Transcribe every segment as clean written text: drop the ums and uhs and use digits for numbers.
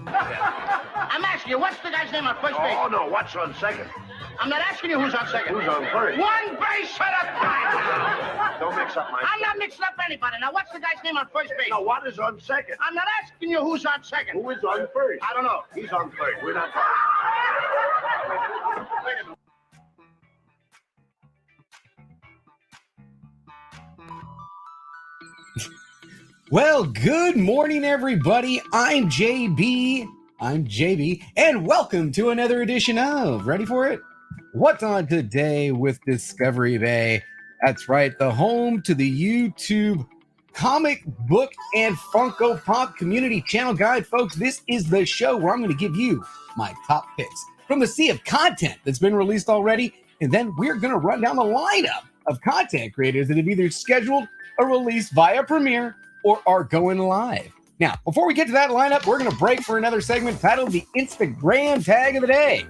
I'm asking you, what's the guy's name on first base? Oh, no, what's on second? I'm not asking you who's on second. Who's on first? One base at a time. Don't mix up my... I'm not mixing up anybody. Now, what's the guy's name on first base? Now, what is on second? I'm not asking you who's on second. Who is on first? I don't know. He's on third. We're not talking. Wait a minute. Well, good morning, everybody. I'm JB, and welcome to another edition of, ready for it? What's on today with Discovery Bay? That's right, the home to the YouTube comic book and Funko Pop community channel guide. Folks, this is the show where I'm going to give you my top picks from the sea of content that's been released already, and then we're going to run down the lineup of content creators that have either scheduled a release via Premiere or are going live. Now, before we get to that lineup, we're going to break for another segment titled the Instagram Tag of the Day.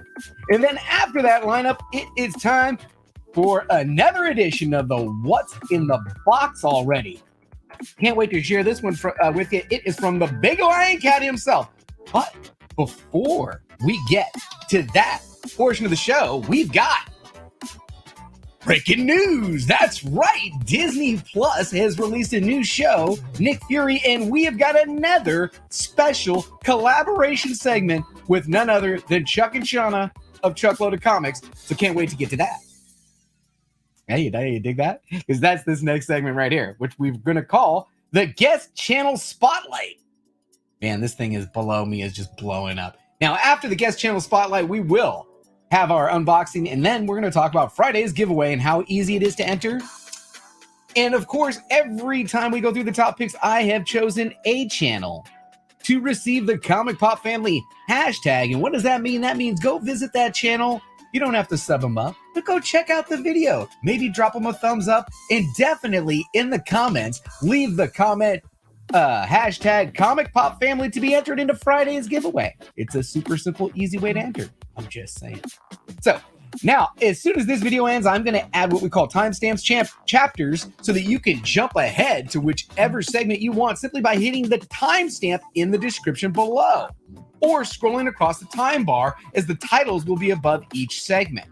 And then after that lineup, it is time for another edition of the What's in the Box Already. Can't wait to share this one with you. It is from the Big Lion Cat himself. But before we get to that portion of the show, we've got breaking news. That's right. Disney Plus has released a new show, Nick Fury, and we have got another special collaboration segment with none other than Chuck and Shauna of Chuckload Comics. So can't wait to get to that. Hey, you dig that? Because that's this next segment right here, which we're going to call the Guest Channel Spotlight. Man, this thing is below me, is just blowing up. Now, after the Guest Channel Spotlight, we will have our unboxing, and then we're going to talk about Friday's giveaway and how easy it is to enter. And of course, every time we go through the top picks, I have chosen a channel to receive the Comic Pop Family hashtag. And what does that mean? That means go visit that channel. You don't have to sub them up, but go check out the video. Maybe drop them a thumbs up, and definitely in the comments, leave the comment hashtag Comic Pop Family to be entered into Friday's giveaway. It's a super simple, easy way to enter. I'm just saying. So now, as soon as this video ends, I'm going to add what we call timestamps chapters so that you can jump ahead to whichever segment you want simply by hitting the timestamp in the description below or scrolling across the time bar, as the titles will be above each segment.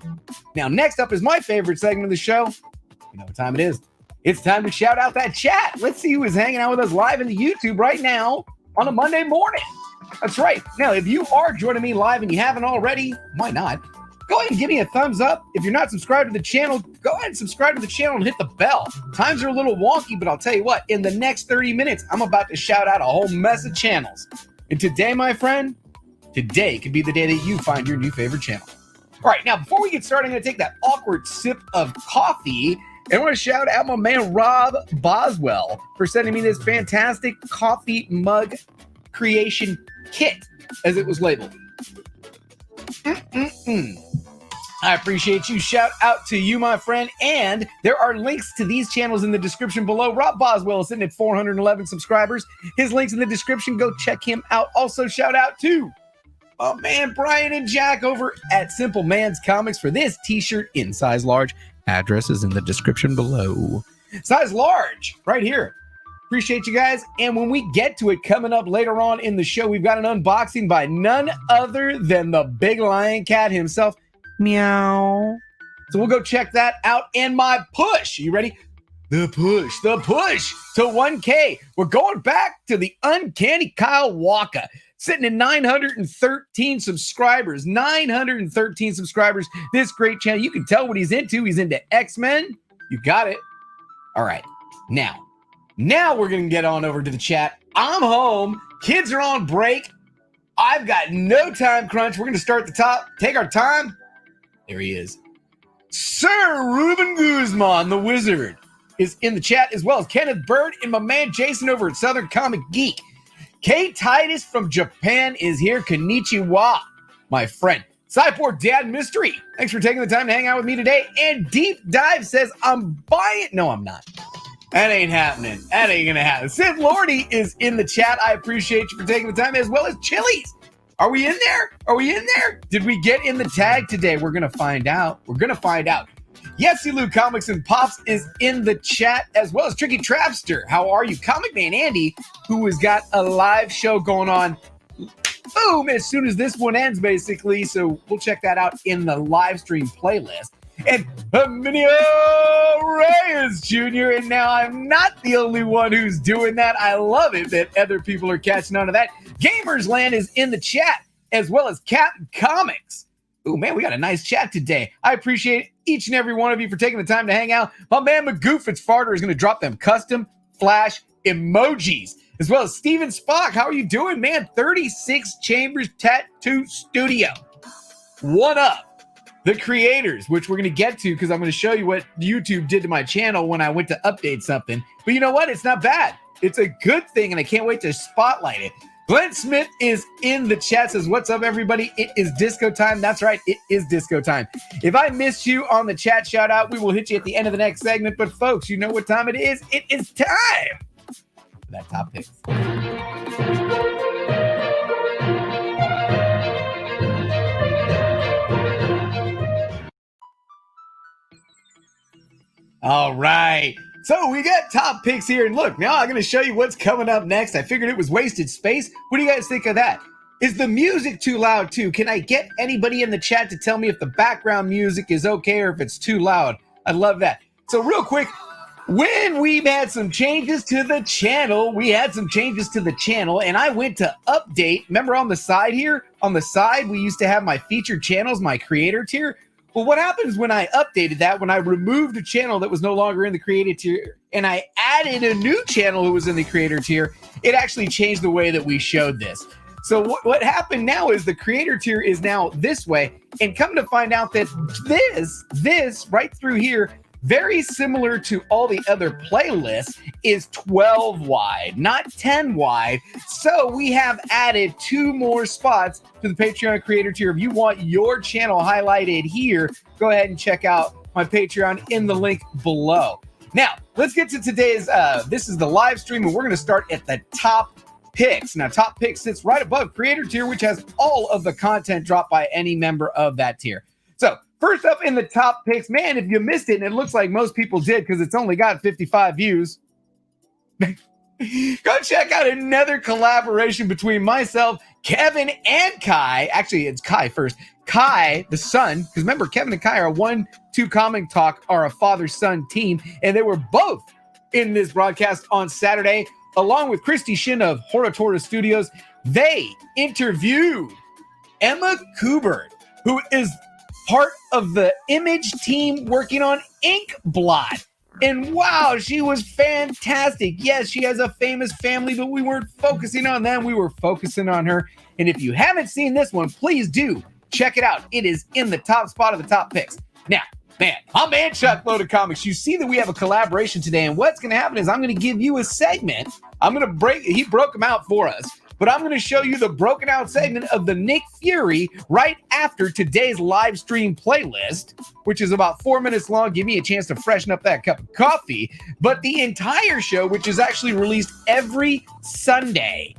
Now, next up is my favorite segment of the show. You know what time it is. It's time to shout out that chat. Let's see who is hanging out with us live in the YouTube right now on a Monday morning. That's right. Now, if you are joining me live and you haven't already, why not? Go ahead and give me a thumbs up. If you're not subscribed to the channel, go ahead and subscribe to the channel and hit the bell. Times are a little wonky, but I'll tell you what, in the next 30 minutes, I'm about to shout out a whole mess of channels. And today, my friend, today could be the day that you find your new favorite channel. All right, now, before we get started, I'm going to take that awkward sip of coffee. And I want to shout out my man, Robb Boswell, for sending me this fantastic coffee mug creation kit, as it was labeled. I appreciate you. Shout out to you, my friend. And there are links to these channels in the description below. Robb Boswell is sitting at 411 subscribers. His link's in the description. Go check him out. Also, shout out to my man, Brian and Jack over at Simpleman's Comics for this t-shirt in size large. Address is in the description below. Size large, right here. Appreciate you guys. And when we get to it coming up later on in the show, we've got an unboxing by none other than the Big Lion Cat himself. Meow. So we'll go check that out. And my push. You ready? The push to 1K. We're going back to the uncanny Kyle Waaka, sitting at 913 subscribers. 913 subscribers. This great channel. You can tell what he's into. He's into X-Men. You got it. All right. Now we're going to get on over to the chat. I'm home. Kids are on break. I've got no time crunch. We're going to start at the top. Take our time. There he is. Sir Ruben Guzman, the wizard, is in the chat, as well as Kenneth Bird and my man Jason over at Southern Comic Geek. Kate Titus from Japan is here. Konnichiwa, my friend. Cyborg Dad Mystery, thanks for taking the time to hang out with me today. And Deep Dive says, I'm buying. No, I'm not. That ain't happening. That ain't gonna happen. Sid Lordy is in the chat. I appreciate you for taking the time, as well as Chili's. Are we in there? Did we get in the tag today? We're gonna find out. Yesy Lou Comics and Pops is in the chat, as well as Tricky Trapster. How are you? Comic Man Andy, who has got a live show going on boom, as soon as this one ends, basically. So we'll check that out in the live stream playlist. And Emilio Reyes Jr. And now I'm not the only one who's doing that. I love it that other people are catching on to that. Gamers Land is in the chat, as well as Captain Comics. Oh man, we got a nice chat today. I appreciate each and every one of you for taking the time to hang out. My man Magoofits Farter is going to drop them custom flash emojis, as well as Steven Spock. How are you doing, man? 36 Chambers Tattoo Studio. One up. The creators, which we're going to get to because I'm going to show you what YouTube did to my channel when I went to update something. But you know what? It's not bad. It's a good thing, and I can't wait to spotlight it. Glenn Smith is in the chat, says, what's up, everybody? It is disco time. That's right. It is disco time. If I missed you on the chat shout out, we will hit you at the end of the next segment. But folks, you know what time it is. It is time for that top pick. All right. So we got top picks here. And look, now I'm going to show you what's coming up next. I figured it was wasted space. What do you guys think of that? Is the music too loud too? Can I get anybody in the chat to tell me if the background music is okay or if it's too loud? I love that. So real quick, when we've had some changes to the channel, and I went to update. Remember on the side here? On the side, we used to have my featured channels, my creator tier. Well, what happens when I updated that, when I removed a channel that was no longer in the creator tier and I added a new channel who was in the creator tier, it actually changed the way that we showed this. So what happened now is the creator tier is now this way, and come to find out that this right through here, very similar to all the other playlists, is 12 wide, not 10 wide. So we have added 2 more spots to the Patreon creator tier. If you want your channel highlighted here, go ahead and check out my Patreon in the link below. Now, let's get to today's, this is the live stream, and we're going to start at the top picks. Now, top picks sits right above creator tier, which has all of the content dropped by any member of that tier. So, first up in the top picks, man, if you missed it, and it looks like most people did because it's only got 55 views, go check out another collaboration between myself, Kevin, and Kai. Actually, it's Kai first. Kai, the son, because remember, Kevin and Kai are a 1-2 Comic Talk, are a father-son team, and they were both in this broadcast on Saturday, along with Christy Shin of Horatora Studios. They interviewed Emma Kubert, who is part of the image team working on Ink Blot. And wow, she was fantastic. Yes, she has a famous family, but we weren't focusing on them. We were focusing on her. And if you haven't seen this one, please do check it out. It is in the top spot of the top picks. Now, man, my man Chuck Loaded Comics, you see that we have a collaboration today. And what's going to happen is I'm going to give you a segment. He broke them out for us. But I'm going to show you the broken out segment of the Nick Fury right after today's live stream playlist, which is about 4 minutes long. Give me a chance to freshen up that cup of coffee. But the entire show, which is actually released every Sunday,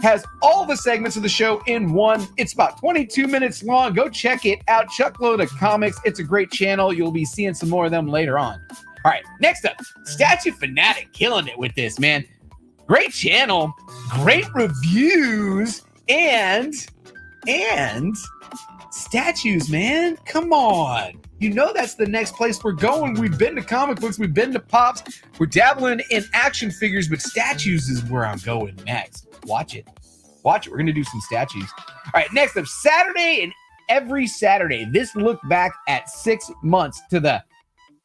has all the segments of the show in one. It's about 22 minutes long. Go check it out. Chuckload of Comics. It's a great channel. You'll be seeing some more of them later on. All right, next up, Statue Fanatic, killing it with this, man. Great channel, great reviews, and statues, man. Come on. You know that's the next place we're going. We've been to comic books. We've been to pops. We're dabbling in action figures, but statues is where I'm going next. Watch it. Watch it. We're going to do some statues. All right, next up, Saturday, and every Saturday, this look back at 6 months to the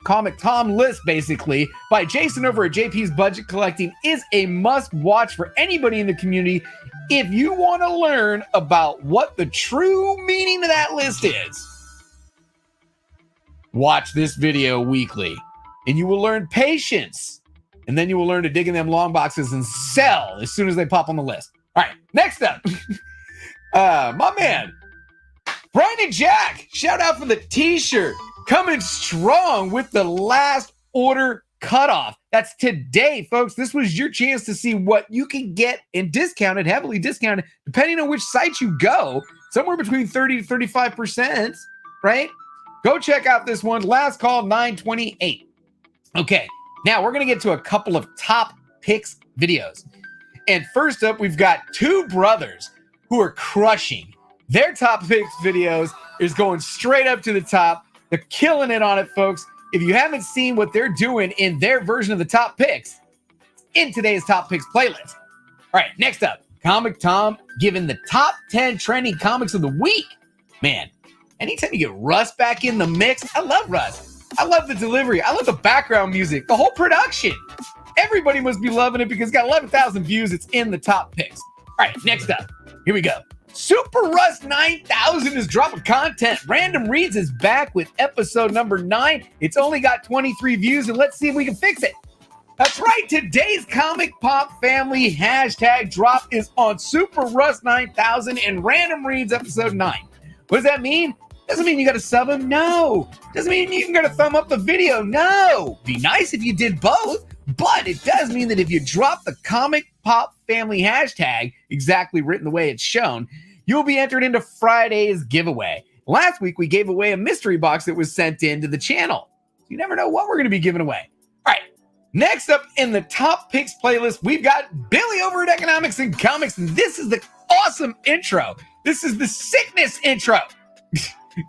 Comic Tom list, basically, by Jason over at JP's Budget Collecting, is a must-watch for anybody in the community if you want to learn about what the true meaning of that list is. Watch this video weekly, and you will learn patience, and then you will learn to dig in them long boxes and sell as soon as they pop on the list. All right, next up, my man, Brian and Jack, shout out for the t-shirt. Coming strong with the last order cutoff. That's today, folks. This was your chance to see what you can get in discounted, heavily discounted, depending on which site you go, somewhere between 30 to 35%, right? Go check out this one. Last call, 9/28. Okay, now we're going to get to a couple of top picks videos. And first up, we've got two brothers. who are crushing. Their top picks videos is going straight up to the top. They're killing it on it, folks. If you haven't seen what they're doing in their version of the top picks, in today's top picks playlist. All right, next up, Comic Tom giving the top 10 trending comics of the week. Man, anytime you get Russ back in the mix, I love Russ. I love the delivery. I love the background music, the whole production. Everybody must be loving it because it's got 11,000 views. It's in the top picks. All right, next up, here we go. Super Russ 9000 is dropping content. Random Reads is back with episode number 9. It's only got 23 views, and let's see if we can fix it. That's right. Today's Comic Pop Family hashtag drop is on Super Russ 9000 and Random Reads episode 9. What does that mean? Doesn't mean you got to sub him. No. Doesn't mean you can go to thumb up the video. No. Be nice if you did both, but it does mean that if you drop the Comic Pop Family hashtag exactly written the way it's shown, you'll be entered into Friday's giveaway. Last week, we gave away a mystery box that was sent into the channel. You never know what we're going to be giving away. All right. Next up in the top picks playlist, we've got Billy over at Economics and Comics. And this is the awesome intro. This is the sickness intro.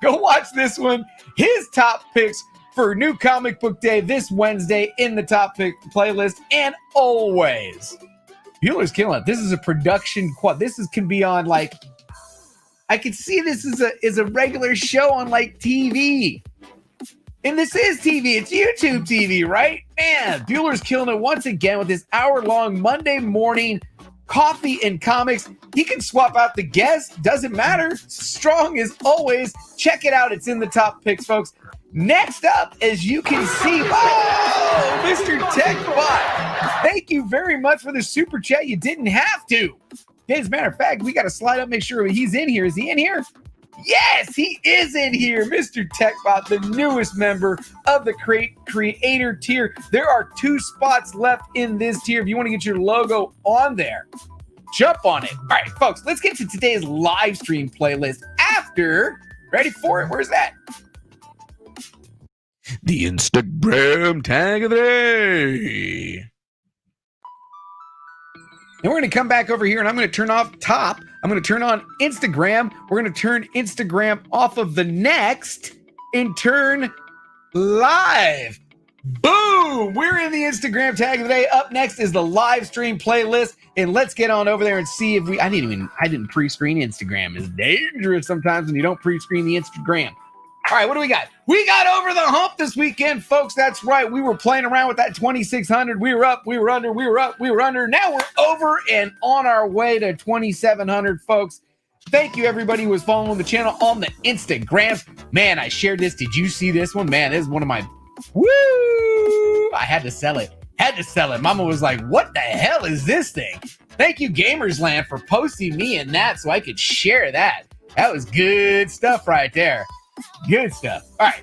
Go watch this one. His top picks for New Comic Book Day this Wednesday in the top pick playlist. And always, Bueller's killing it. This is a production quad. This can be on like, I could see this is a regular show on like TV. And this is TV. It's YouTube TV, right? Man, Bueller's killing it once again with this hour-long Monday morning coffee and comics. He can swap out the guests. Doesn't matter. Strong as always. Check it out. It's in the top picks, folks. Next up, as you can see, oh, Mr. TechBot. Thank you very much for the super chat. You didn't have to. As a matter of fact, we got to slide up, make sure he's in here. Is he in here? Yes, he is in here. Mr. TechBot, the newest member of the creator tier. There are 2 spots left in this tier. If you want to get your logo on there, jump on it. All right, folks, let's get to today's live stream playlist after, ready for it? Where's that? The Instagram tag of the day. And we're going to come back over here and I'm going to turn off top. I'm going to turn on Instagram. We're going to turn Instagram off of the next and turn live. Boom! We're in the Instagram tag of the day. Up next is the live stream playlist. And let's get on over there and see if I didn't pre-screen Instagram. It's dangerous sometimes when you don't pre-screen the Instagram. All right, what do we got? We got over the hump this weekend, folks. That's right. We were playing around with that 2,600. We were up, we were under, we were up, we were under. Now we're over and on our way to 2,700, folks. Thank you, everybody who was following the channel on the Instagrams. Man, I shared this. Did you see this one? Man, this is one of my... Woo! I had to sell it. Mama was like, what the hell is this thing? Thank you, Gamersland, for posting me in that so I could share that. That was good stuff right there. Good stuff. All right,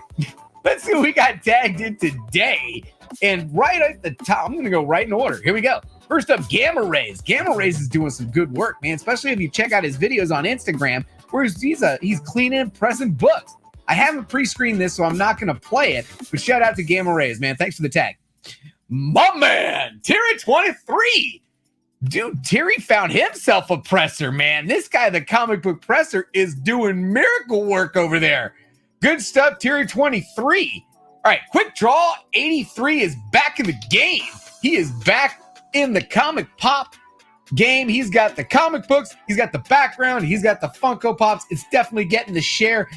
let's see what we got tagged in today. And right at the top, I'm going to go right in order. Here we go. First up, Gamma Rays. Gamma Rays is doing some good work, man, especially if you check out his videos on Instagram, where he's cleaning and pressing books. I haven't pre-screened this, so I'm not going to play it, but shout out to Gamma Rays, man. Thanks for the tag. My man, Terry 23. Dude, Terry found himself a presser, man. This guy, the comic book presser, is doing miracle work over there. Good stuff, Terry 23. All right, quick draw. 83 is back in the game. He is back in the comic pop game. He's got the comic books. He's got the background. He's got the Funko Pops. It's definitely getting the share.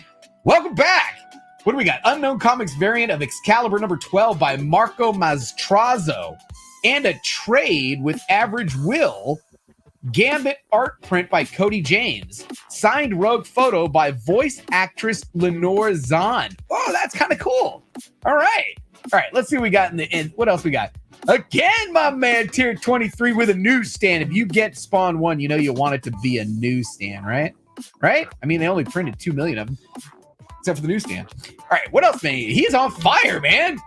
Welcome back. What do we got? Unknown Comics variant of Excalibur number 12 by Marco Maestrazzo. And a trade with Average Will. Gambit art print by Cody James. Signed Rogue photo by voice actress Lenore Zahn. Oh, that's kind of cool. All right, let's see what we got in the end. What else we got? Again, my man, tier 23 with a newsstand. If you get Spawn 1, you know you want it to be a newsstand, right? Right? I mean, they only printed 2 million of them, except for the newsstand. All right, what else, man? He's on fire, man.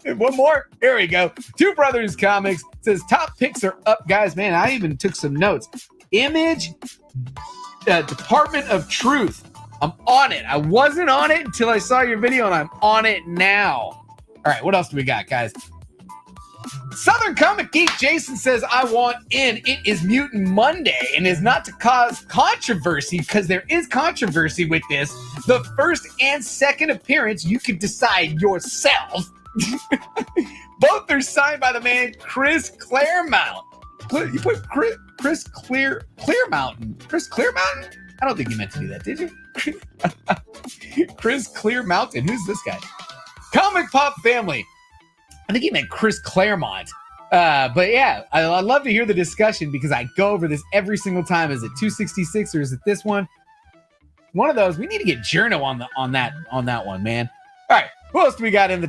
One more. Here we go. Two Brothers Comics says top picks are up, guys. Man, I even took some notes. Image, Department of Truth. I'm on it. I wasn't on it until I saw your video, and I'm on it now. All right, what else do we got, guys? Southern Comic Geek Jason says, I want in. It is Mutant Monday and is not to cause controversy, because there is controversy with this. The first and second appearance, you can decide yourself. Both are signed by the man Chris Claremont. You put Chris Clearmountain. Chris Clearmountain? I don't think you meant to do that, did you? Chris Clearmountain. Who's this guy? Comic Pop Family. I think he meant Chris Claremont. But yeah, I love to hear the discussion, because I go over this every single time. Is it 266 or is it this one? One of those. We need to get Journo on that one, man. All right. Who else do we got in the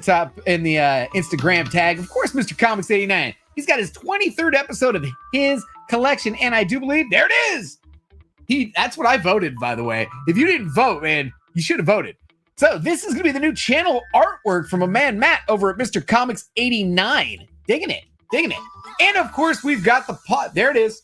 Instagram tag? Of course, Mr. Comics 89. He's got his 23rd episode of his collection, and I do believe there it is. That's what I voted, by the way. If you didn't vote, man, you should have voted. So this is going to be the new channel artwork from a man, Matt, over at Mr. Comics 89. Digging it. And of course, we've got the pot. There it is.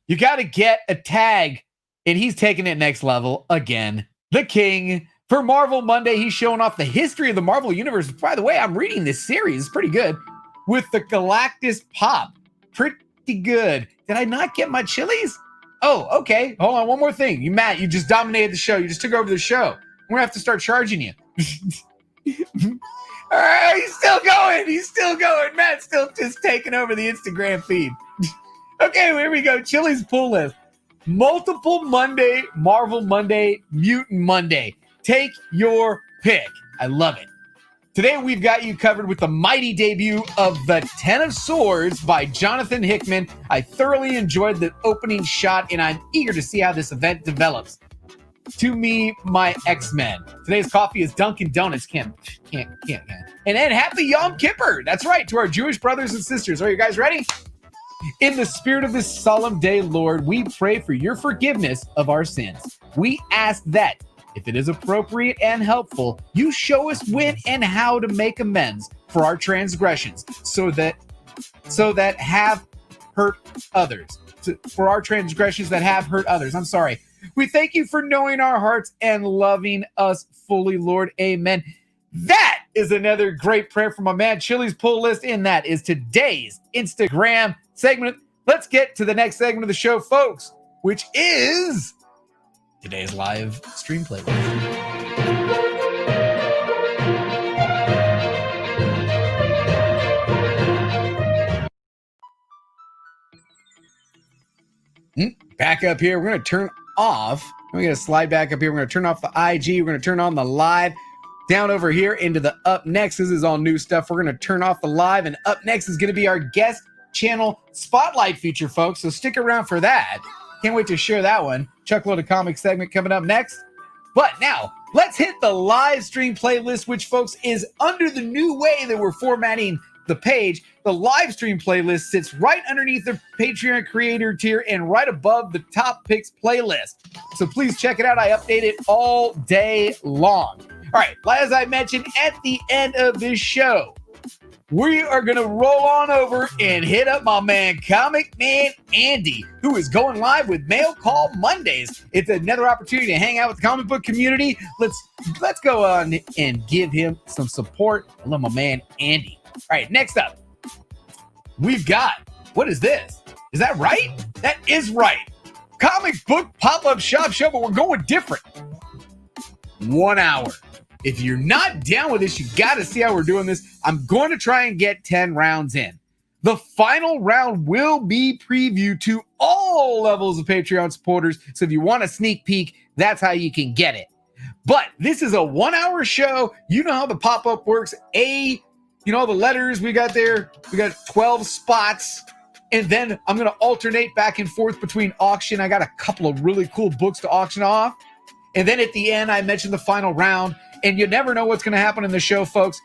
You got to get a tag, and he's taking it next level again. The King. For Marvel Monday, he's showing off the history of the Marvel Universe. By the way, I'm reading this series. It's pretty good. With the Galactus Pop. Pretty good. Did I not get my chilies? Oh, okay. Hold on. One more thing. Matt, you just dominated the show. You just took over the show. We're going to have to start charging you. All right. He's still going. Matt's still just taking over the Instagram feed. Okay, here we go. Chili's pull list. Multiple Monday, Marvel Monday, Mutant Monday. Take your pick. I love it. Today, we've got you covered with the mighty debut of The Ten of Swords by Jonathan Hickman. I thoroughly enjoyed the opening shot, and I'm eager to see how this event develops. To me, my X-Men. Today's coffee is Dunkin' Donuts. Can't. And then happy Yom Kippur. That's right, to our Jewish brothers and sisters. Are you guys ready? In the spirit of this solemn day, Lord, we pray for your forgiveness of our sins. We ask that, if it is appropriate and helpful, you show us when and how to make amends for our transgressions, so that have hurt others. For our transgressions that have hurt others. I'm sorry. We thank you for knowing our hearts and loving us fully, Lord. Amen. That is another great prayer from my man Chili's pull list, and that is today's Instagram segment. Let's get to the next segment of the show, folks, which is today's live stream playlist. Back up here. We're going to turn off. We're going to slide back up here. We're going to turn off the IG. We're going to turn on the live. Down over here into the up next. This is all new stuff. We're going to turn off the live. And up next is going to be our guest channel spotlight feature, folks. So stick around for that. Can't wait to share that one. Chuckload of Comics segment coming up next. But now, let's hit the live stream playlist, which, folks, is under the new way that we're formatting the page. The live stream playlist sits right underneath the Patreon creator tier and right above the top picks playlist. So please check it out. I update it all day long. All right, as I mentioned at the end of this show, we are going to roll on over and hit up my man, Comic Man Andy, who is going live with Mail Call Mondays. It's another opportunity to hang out with the comic book community. Let's go on and give him some support. I love my man, Andy. All right, next up, we've got, what is this? Is that right? That is right. Comic book pop-up shop show, but we're going different. 1 hour. If you're not down with this, you got to see how we're doing this. I'm going to try and get 10 rounds in. The final round will be previewed to all levels of Patreon supporters. So if you want a sneak peek, that's how you can get it. But this is a 1 hour show. You know how the pop-up works. The letters we got there. We got 12 spots. And then I'm going to alternate back and forth between auction. I got a couple of really cool books to auction off. And then at the end, I mentioned the final round. And you never know what's going to happen in the show, folks.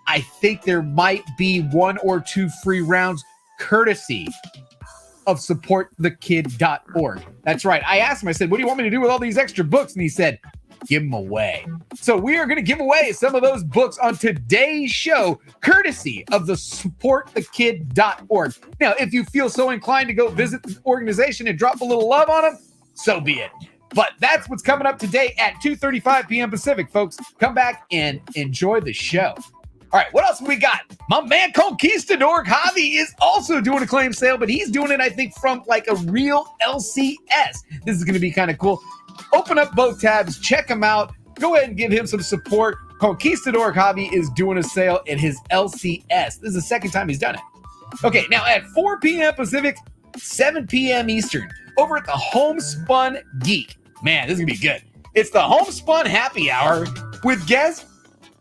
I think there might be 1 or 2 free rounds courtesy of supportthekid.org. That's right. I asked him, I said, what do you want me to do with all these extra books? And he said, give them away. So we are going to give away some of those books on today's show, courtesy of the supportthekid.org. Now, if you feel so inclined to go visit the organization and drop a little love on them, so be it. But that's what's coming up today at 2:35 p.m. Pacific, folks. Come back and enjoy the show. All right, what else we got? My man Conquistador Javi is also doing a claim sale, but he's doing it, I think, from like a real LCS. This is going to be kind of cool. Open up both tabs, check him out. Go ahead and give him some support. Conquistador Javi is doing a sale in his LCS. This is the second time he's done it. Okay, now at 4 p.m. Pacific, 7 p.m. Eastern, over at the Homespun Geek. Man, this is going to be good. It's the Homespun Happy Hour with guest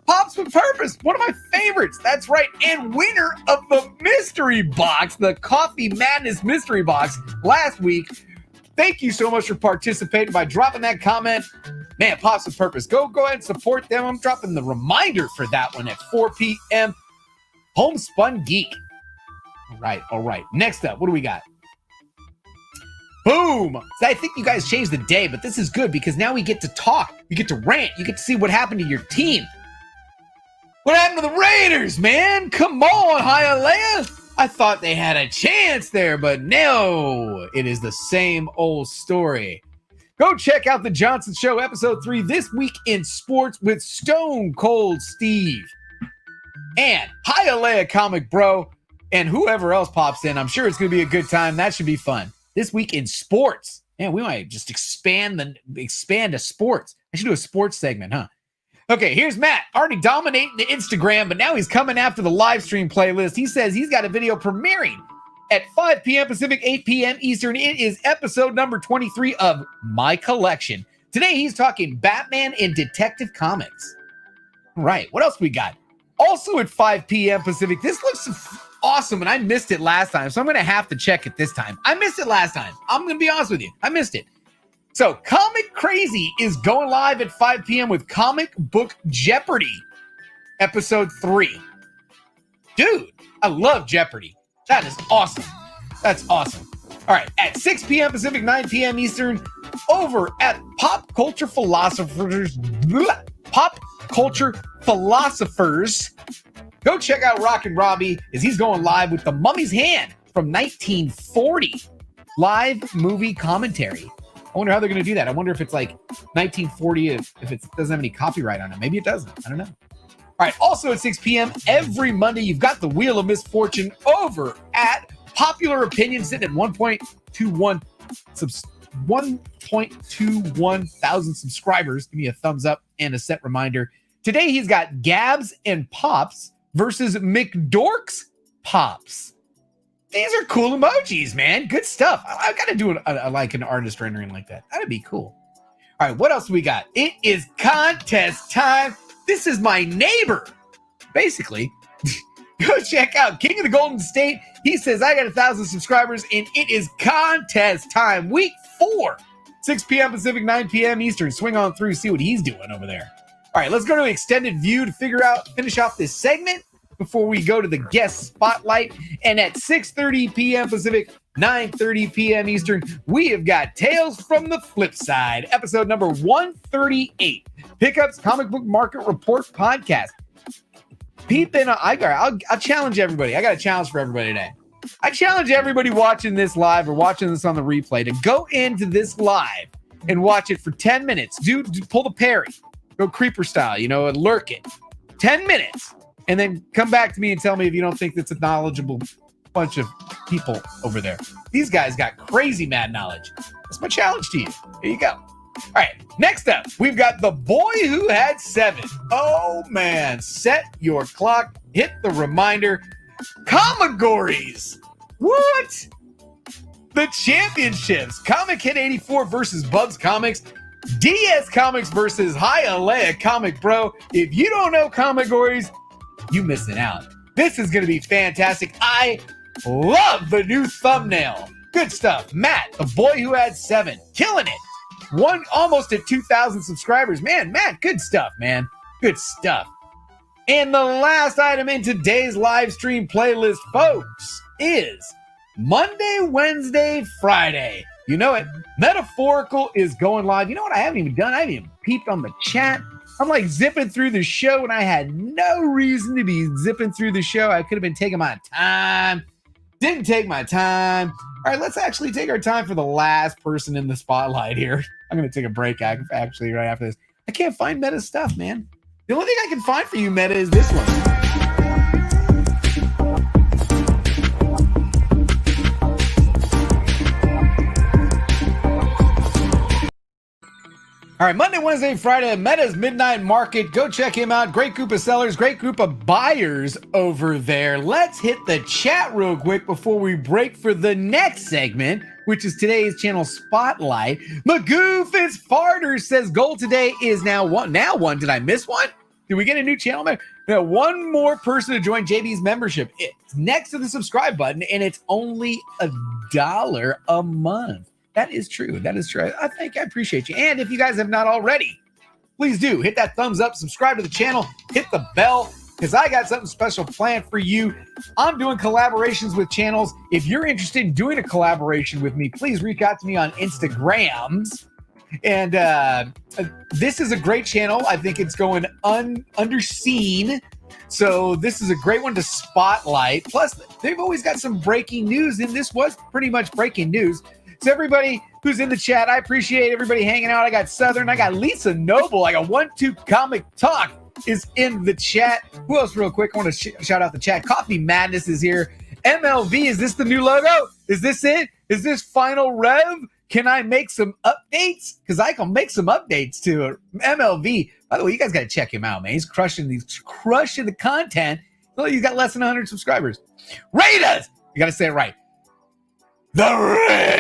Pops with Purpose, one of my favorites. That's right. And winner of the mystery box, the Coffee Madness mystery box last week. Thank you so much for participating by dropping that comment. Man, Pops with Purpose. Go ahead and support them. I'm dropping the reminder for that one at 4 p.m. Homespun Geek. All right. Next up, what do we got? Boom! So I think you guys changed the day, but this is good because now we get to talk. You get to rant. You get to see what happened to your team. What happened to the Raiders, man? Come on, Hialeah. I thought they had a chance there, but no. It is the same old story. Go check out The Johnson Show, Episode 3, This Week in Sports with Stone Cold Steve. And Hialeah Comic Bro, and whoever else pops in. I'm sure it's going to be a good time. That should be fun. This Week in Sports. Man, we might just expand to sports. I should do a sports segment, huh? Okay, here's Matt, already dominating the Instagram, but now he's coming after the live stream playlist. He says he's got a video premiering at 5 p.m. Pacific, 8 p.m. Eastern. It is episode number 23 of My Collection. Today, he's talking Batman and Detective Comics. All right, what else we got? Also at 5 p.m. Pacific, this looks awesome, and I missed it last time, so I'm going to have to check it this time. I missed it last time. I'm going to be honest with you. I missed it. So, Comic Crazy is going live at 5 p.m. with Comic Book Jeopardy, episode 3. Dude, I love Jeopardy. That is awesome. That's awesome. All right, at 6 p.m. Pacific, 9 p.m. Eastern, over at Pop Culture Philosophers, go check out Rockin' Robbie as he's going live with The Mummy's Hand from 1940. Live movie commentary. I wonder how they're going to do that. I wonder if it's like 1940, if it doesn't have any copyright on it. Maybe it doesn't. I don't know. All right. Also at 6 p.m. every Monday, you've got the Wheel of Misfortune over at Popular Opinion, sitting at 1.21 thousand subscribers. Give me a thumbs up and a set reminder. Today, he's got Gabs and Pops versus McDork's Pops. These are cool emojis, man. Good stuff. I got to do like an artist rendering like that. That'd be cool. All right, what else we got? It is contest time. This is my neighbor, basically. Go check out King of the Golden State. He says, I got 1,000 subscribers, and it is contest time. Week 4, 6 p.m. Pacific, 9 p.m. Eastern. Swing on through, see what he's doing over there. All right, let's go to extended view to finish off this segment before we go to the guest spotlight. And at 6:30 p.m. Pacific, 9:30 p.m. Eastern, we have got Tales from the Flip Side, episode number 138, Pickups Comic Book Market Report Podcast. I'll challenge everybody. I got a challenge for everybody today. I challenge everybody watching this live or watching this on the replay to go into this live and watch it for 10 minutes. Do pull the Perry. Go creeper style, and lurk it. 10 minutes. And then come back to me and tell me if you don't think that's a knowledgeable bunch of people over there. These guys got crazy mad knowledge. That's my challenge to you. There you go. All right, next up, we've got The Boy Who Had 7. Oh, man. Set your clock. Hit the reminder. Comigories. What? The championships. Comic Hit 84 versus Bubs Comics. DS Comics versus Hialeah Comic Bro. If you don't know Comigories, you missing out. This is going to be fantastic. I love the new thumbnail. Good stuff. Matt, The Boy Who Had 7, killing it. Almost at 2,000 subscribers. Man, Matt, good stuff, man. Good stuff. And the last item in today's live stream playlist, folks, is Monday, Wednesday, Friday. You know it. Metaphorical is going live. You know what I haven't even done? I haven't even peeped on the chat. I'm like zipping through the show, and I had no reason to be zipping through the show. I could have been taking my time. Didn't take my time. All right, let's actually take our time for the last person in the spotlight here. I'm going to take a break, actually, right after this. I can't find Meta stuff, man. The only thing I can find for you, Meta, is this one. All right, Monday, Wednesday, Friday, Meta's Midnight Market. Go check him out. Great group of sellers, great group of buyers over there. Let's hit the chat real quick before we break for the next segment, which is today's channel spotlight. Magoo Fitzfarter says goal today is now one. Now one. Did I miss one? Did we get a new channel member? Now, one more person to join JB's membership. It's next to the subscribe button, and it's only $1 a month. That is true. That is true. I appreciate you. And if you guys have not already, please do hit that thumbs up, subscribe to the channel, hit the bell, because I got something special planned for you. I'm doing collaborations with channels. If you're interested in doing a collaboration with me, please reach out to me on Instagrams. And this is a great channel. I think it's going underseen. So this is a great one to spotlight. Plus, they've always got some breaking news, and this was pretty much breaking news. So everybody who's in the chat, I appreciate everybody hanging out. I got Southern, I got Lisa Noble, I got 1-2 Comic Talk is in the chat. Who else real quick? I want to shout out the chat. Coffee Madness is here. MLV, is this the new logo? Is this it? Is this Final Rev? Can I make some updates? Because I can make some updates to it. MLV, by the way, you guys got to check him out, man. He's crushing the content. Well, you got less than 100 subscribers. Raiders! You got to say it right. The Raiders.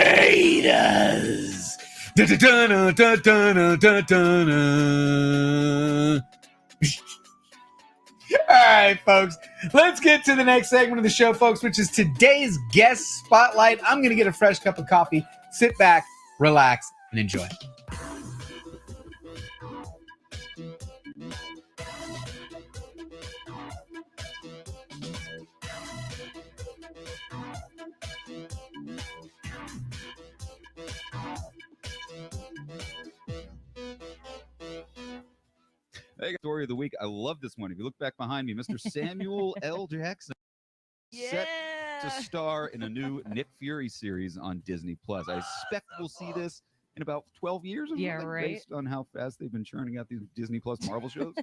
All right, folks. Let's get to the next segment of the show, folks, which is today's guest spotlight. I'm going to get a fresh cup of coffee, sit back, relax, and enjoy. Story of the week. I love this one. If you look back behind me, Mr. Samuel L. Jackson set to star in a new Nick Fury series on Disney Plus. I expect we'll see this in about 12 years or something, based on how fast they've been churning out these Disney Plus Marvel shows.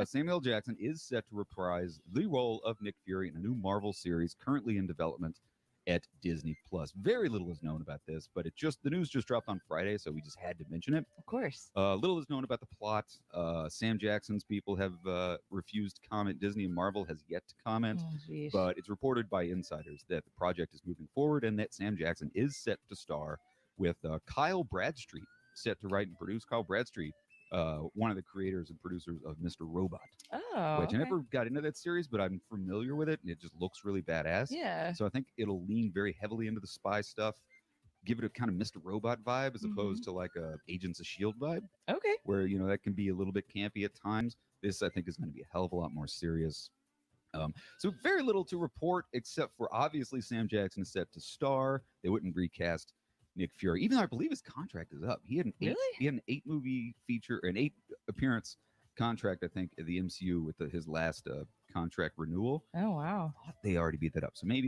Samuel L. Jackson is set to reprise the role of Nick Fury in a new Marvel series currently in development at Disney Plus. Very little is known about this, but the news just dropped on Friday, so we just had to mention it. Of course. Little is known about the plot. Sam Jackson's people have refused to comment. Disney and Marvel has yet to comment, but it's reported by insiders that the project is moving forward and that Sam Jackson is set to star with Kyle Bradstreet, set to write and produce. Kyle Bradstreet, one of the creators and producers of Mr. Robot. Which I never got into that series, but I'm familiar with it, and it just looks really badass. Yeah. So I think it'll lean very heavily into the spy stuff, give it a kind of Mr. Robot vibe as opposed to like a Agents of S.H.I.E.L.D. vibe. Okay. Where, that can be a little bit campy at times. This, I think, is going to be a hell of a lot more serious. So very little to report, except for obviously Sam Jackson is set to star. They wouldn't recast Nick Fury, even though I believe his contract is up. He had an eight movie feature, an 8 appearance contract, I think, at the MCU with his last contract renewal. Oh, wow. They already beat that up. So maybe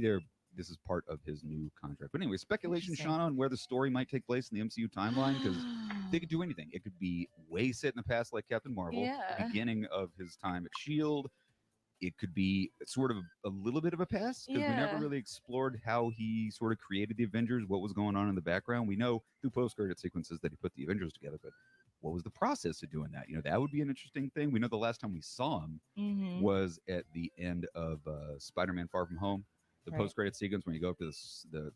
this is part of his new contract. But anyway, speculation, Shauna, on where the story might take place in the MCU timeline, because they could do anything. It could be way set in the past like Captain Marvel, the beginning of his time at S.H.I.E.L.D. It could be sort of a little bit of a past, because we never really explored how he sort of created the Avengers, what was going on in the background. We know through post-credit sequences that he put the Avengers together, but what was the process of doing that? That would be an interesting thing. We know the last time we saw him was at the end of Spider-Man Far From Home, the post-credit sequence when you go up to the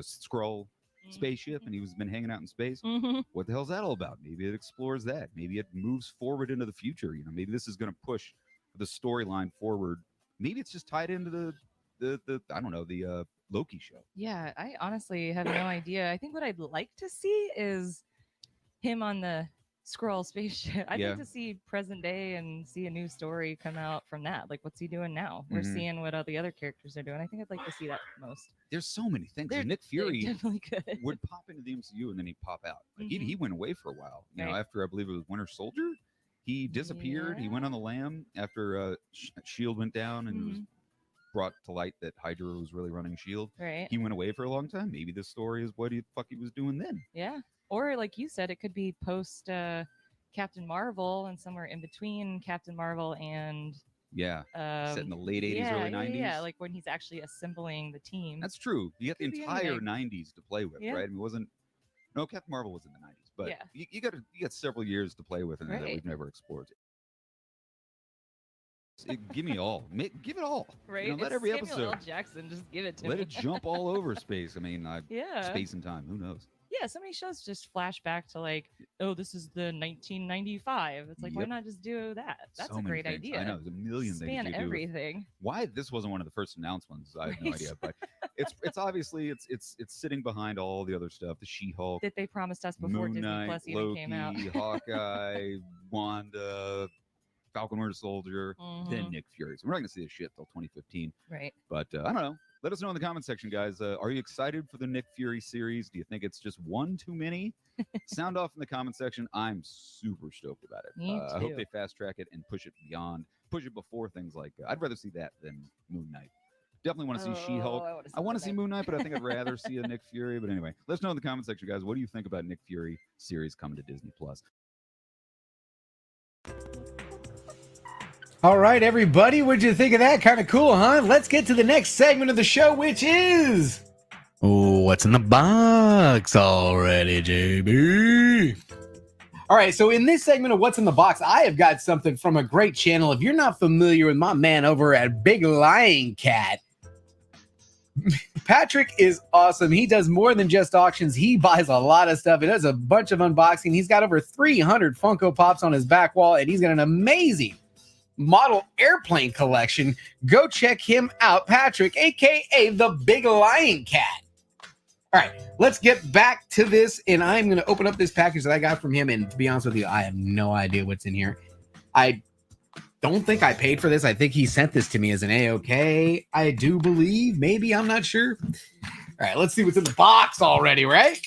Skrull spaceship, and he's been hanging out in space. What the hell's that all about? Maybe it explores that. Maybe it moves forward into the future. Maybe this is going to push the storyline forward. Maybe it's just tied into the I don't know, the Loki show. Yeah, I honestly have no idea. I think what I'd like to see is him on the Skrull spaceship. I'd like to see present day and see a new story come out from that. Like, what's he doing now? We're seeing what all the other characters are doing. I think I'd like to see that most. There's so many things. Nick Fury definitely could. would pop into the MCU and then he'd pop out. Like he went away for a while. After I believe it was Winter Soldier, he disappeared. He went on the lam after S.H.I.E.L.D. went down and it was brought to light that Hydra was really running S.H.I.E.L.D. Right. He went away for a long time. Maybe this story is what the fuck he was doing then. Yeah. Or like you said, it could be post Captain Marvel and somewhere in between Captain Marvel and set in the late 80s, early 90s. Yeah, like when he's actually assembling the team. That's true. You got the entire 90s to play with, right? I mean, it wasn't No, Captain Marvel was in the 90s, but Yeah. you got several years to play with in there that Right. we've never explored. Give me all. Give it all. Right. You know, let It's every Samuel episode. L. Jackson. Just give it to Let me. it jump all over space. I mean, Yeah. space and time. Who knows? Yeah, so many shows just flash back to like, oh, this is the 1995. It's like, why Yep. not just do that? That's So a many great things. idea. I know. There's a million things Span you do. everything. Why this wasn't one of the first announcements, I have no Right. idea. But it's obviously it's sitting behind all the other stuff. The She-Hulk, That they promised us before Moon Disney Knight, Plus even Loki, came out. Hawkeye, Wanda, Falcon Winter Soldier, then Mhm. Nick Fury. So we're not going to see this shit till 2015. Right. But I don't know. Let us know in the comment section, guys. Are you excited for the Nick Fury series? Do you think it's just one too many? Sound off in the comment section. I'm super stoked about it. Me I hope too. they fast track it and push it beyond, push it before things like. I'd rather see that than Moon Knight. Definitely want to see She-Hulk. I want to see Moon Knight, but I think I'd rather see a Nick Fury. But anyway, let us know in the comment section, guys. What do you think about Nick Fury series coming to Disney Plus? All right, everybody, what'd you think of that? Kind of cool, huh? Let's get to the next segment of the show, which is What's in the Box already, JB? All right, so in this segment of What's in the Box, I have got something from a great channel. If you're not familiar with my man over at Big Lying Cat, Patrick is awesome. He does more than just auctions. He buys a lot of stuff. He does a bunch of unboxing. He's got over 300 Funko Pops on his back wall, and he's got an amazing model airplane collection. Go check him out, Patrick, aka the Big Lying Cat. All right, let's get back to this, and I'm going to open up this package that I got from him, and to be honest with you, I have no idea what's in here. I don't think I paid for this. I think he sent this to me as an A-OK. I do believe, maybe, I'm not sure. All right, let's see what's in the box already, right?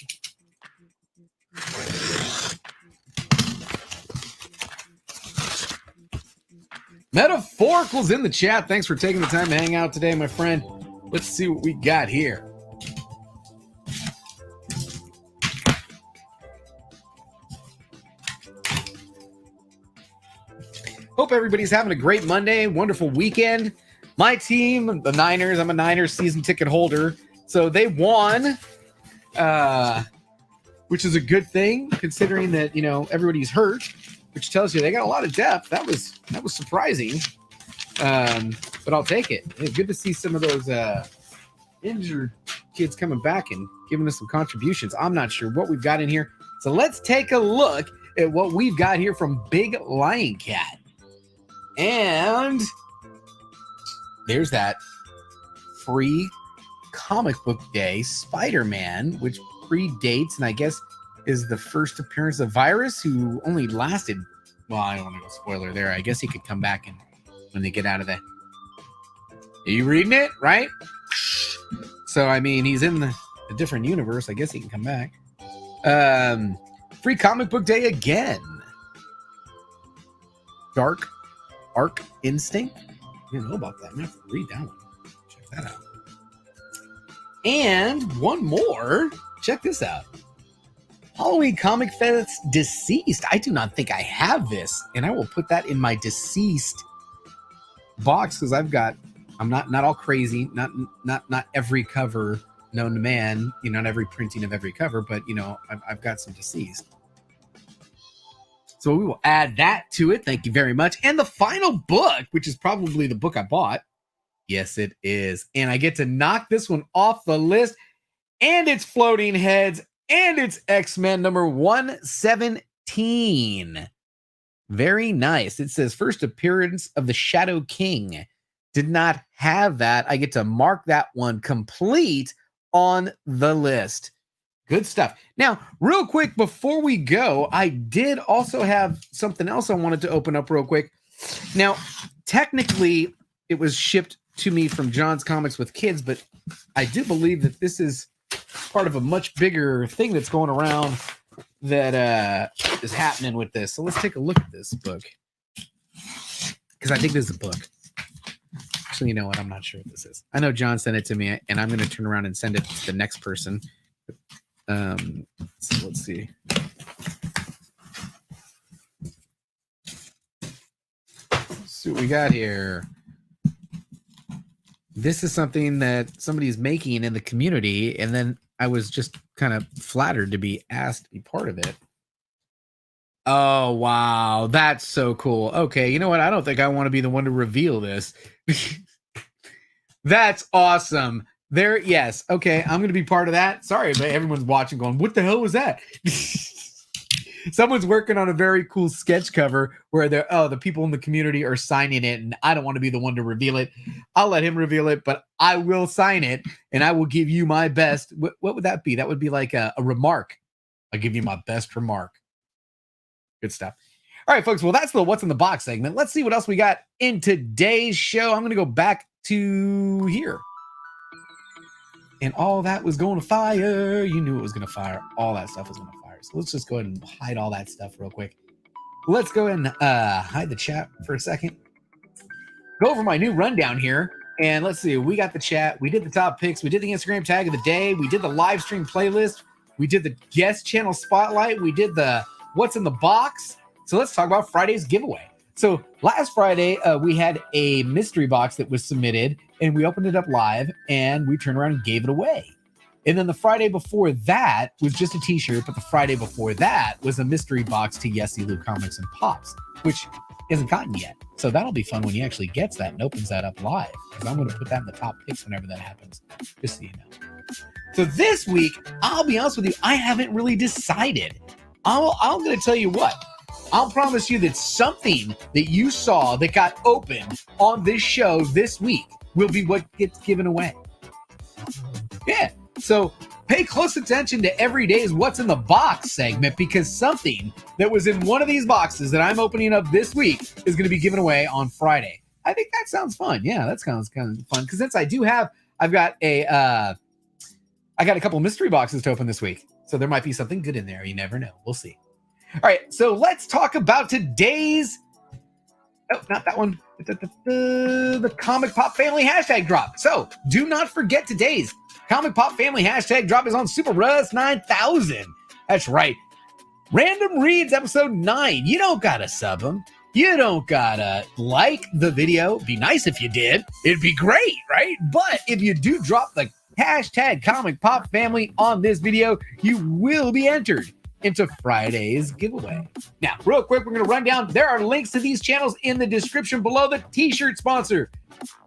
Metaphorical's in the chat. Thanks for taking the time to hang out today, my friend. Let's see what we got here. Hope everybody's having a great Monday, wonderful weekend. My team, the Niners, I'm a Niners season ticket holder, so they won, which is a good thing considering that, you know, everybody's hurt, which tells you they got a lot of depth. That was surprising, but I'll take it. It's good to see some of those injured kids coming back and giving us some contributions. I'm not sure what we've got in here, so let's take a look at what we've got here from Big Lying Cat. And there's that free comic book day Spider-Man, which predates and I guess is the first appearance of Virus, who only lasted, well, I don't want to go spoiler there. I guess he could come back and when they get out of the. Are you reading it? Right? So, I mean, he's in a different universe. I guess he can come back. Free comic book day again. Dark Arc Instinct. I don't know about that. I'm going to have to read that one. Check that out. And one more. Check this out. Halloween Comic Fest Deceased. I do not think I have this, and I will put that in my deceased box because I'm not all crazy, not every cover known to man, you know, not every printing of every cover, but you know, I've got some deceased. So we will add that to it. Thank you very much. And the final book, which is probably the book I bought. Yes, it is. And I get to knock this one off the list. And it's Floating Heads. And it's X-Men number 117. Very nice. It says first appearance of the Shadow King. Did not have that. I get to mark that one complete on the list. Good stuff. Now, real quick, before we go, I did also have something else I wanted to open up real quick. Now, technically, it was shipped to me from John's Comics with Kids, but I do believe that this is part of a much bigger thing that's going around that is happening with this. So let's take a look at this book. Because I think this is a book. Actually, you know what? I'm not sure what this is. I know John sent it to me, and I'm going to turn around and send it to the next person. So let's see. Let's see what we got here. This is something that somebody's making in the community, and then I was just kind of flattered to be asked to be part of it. Oh, wow. That's so cool. Okay, you know what? I don't think I want to be the one to reveal this. That's awesome. There, yes. Okay, I'm going to be part of that. Sorry, but everyone's watching going, what the hell was that? Someone's working on a very cool sketch cover where the people in the community are signing it, and I don't want to be the one to reveal it. I'll let him reveal it, but I will sign it, and I will give you my best. What would that be? That would be like a remark. I'll give you my best remark. Good stuff. All right, folks. Well, that's the What's in the Box segment. Let's see what else we got in today's show. I'm going to go back to here. And all that was going to fire. You knew it was going to fire. All that stuff was going to fire. So let's just go ahead and hide all that stuff real quick. Let's go ahead and hide the chat for a second. Go over my new rundown here. And let's see. We got the chat. We did the top picks. We did the Instagram tag of the day. We did the live stream playlist. We did the guest channel spotlight. We did the What's in the Box. So let's talk about Friday's giveaway. So last Friday, we had a mystery box that was submitted, and we opened it up live, and we turned around and gave it away. And then the Friday before that was just a t-shirt, but the Friday before that was a mystery box to Yesy Lou Comics and Pops, which isn't gotten yet. So that'll be fun when he actually gets that and opens that up live, because I'm going to put that in the top picks whenever that happens, just so you know. So this week, I'll be honest with you, I haven't really decided. I'm going to tell you what. I'll promise you that something that you saw that got opened on this show this week will be what gets given away. Yeah. So pay close attention to every day's What's in the Box segment, because something that was in one of these boxes that I'm opening up this week is going to be given away on Friday. I think that sounds fun. Yeah, that sounds kind of fun. Because since I've got a couple of mystery boxes to open this week. So there might be something good in there. You never know. We'll see. All right, so let's talk about today's, not that one, the Comic Pop Family hashtag drop. So do not forget today's Comic Pop Family hashtag drop is on Super Russ 9000. That's right. Random Reads episode 9. You don't gotta sub them. You don't gotta like the video. Be nice if you did. It'd be great, right? But if you do drop the hashtag Comic Pop Family on this video, you will be entered into Friday's giveaway. Now, real quick, we're going to run down. There are links to these channels in the description below. The t-shirt sponsor,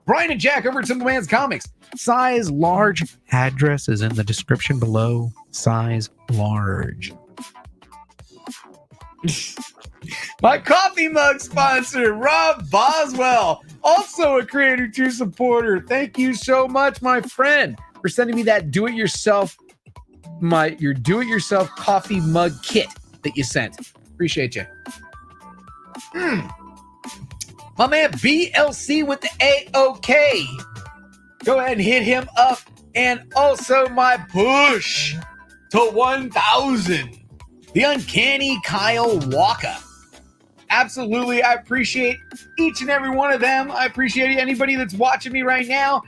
Brian and Jack over at Simpleman's Comics. Size large. Address is in the description below. Size large. My coffee mug sponsor, Robb Boswell, also a Creator 2 supporter. Thank you so much, my friend, for sending me that do-it-yourself coffee mug kit that you sent. Appreciate you. My man BLC with the AOK. Go ahead and hit him up. And also my push to 1,000. The Uncanny Kyle Waaka. Absolutely. I appreciate each and every one of them. I appreciate anybody that's watching me right now.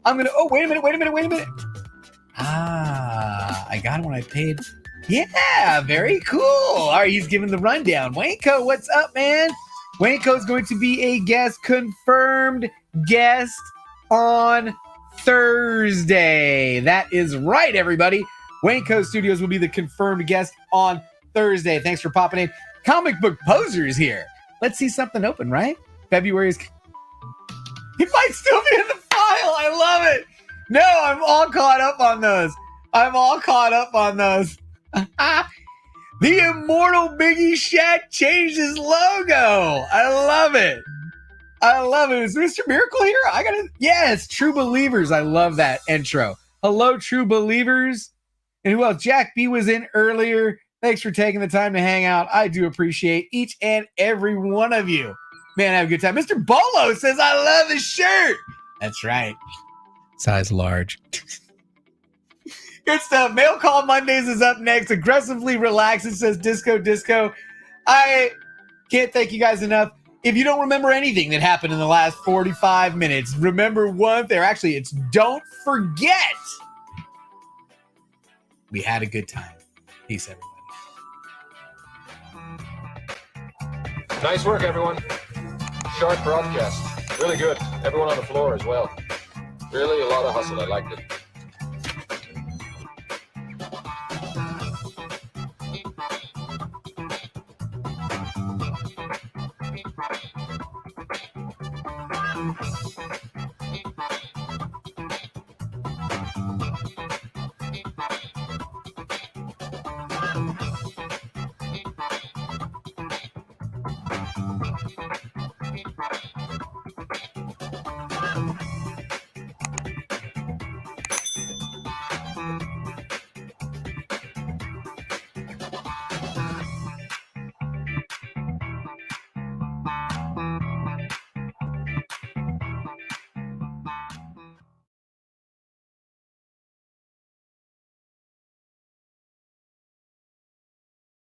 I'm going to, wait a minute. I got it when I paid. Yeah, very cool. All right, he's giving the rundown. Wanko, what's up, man? Wanko is going to be a confirmed guest on Thursday. That is right, everybody. Wanko Studios will be the confirmed guest on Thursday. Thanks for popping in. Comic Book Posers here. Let's see something open, right? February's. He might still be in the file. I love it. No, I'm all caught up on those. The immortal Biggie Shaq changed his logo. I love it. Is Mr. Miracle here? Yes, True Believers. I love that intro. Hello, True Believers. And who else? Jack B was in earlier. Thanks for taking the time to hang out. I do appreciate each and every one of you. Man, have a good time. Mr. Bolo says, I love the shirt. That's right. Size large. Good stuff. Mail Call Mondays is up next. Aggressively Relax. It says disco. I can't thank you guys enough. If you don't remember anything that happened in the last 45 minutes, remember one thing. Actually, it's don't forget. We had a good time. Peace, everybody. Nice work, everyone. Sharp broadcast. Really good. Everyone on the floor as well. Really a lot of hustle. I liked it.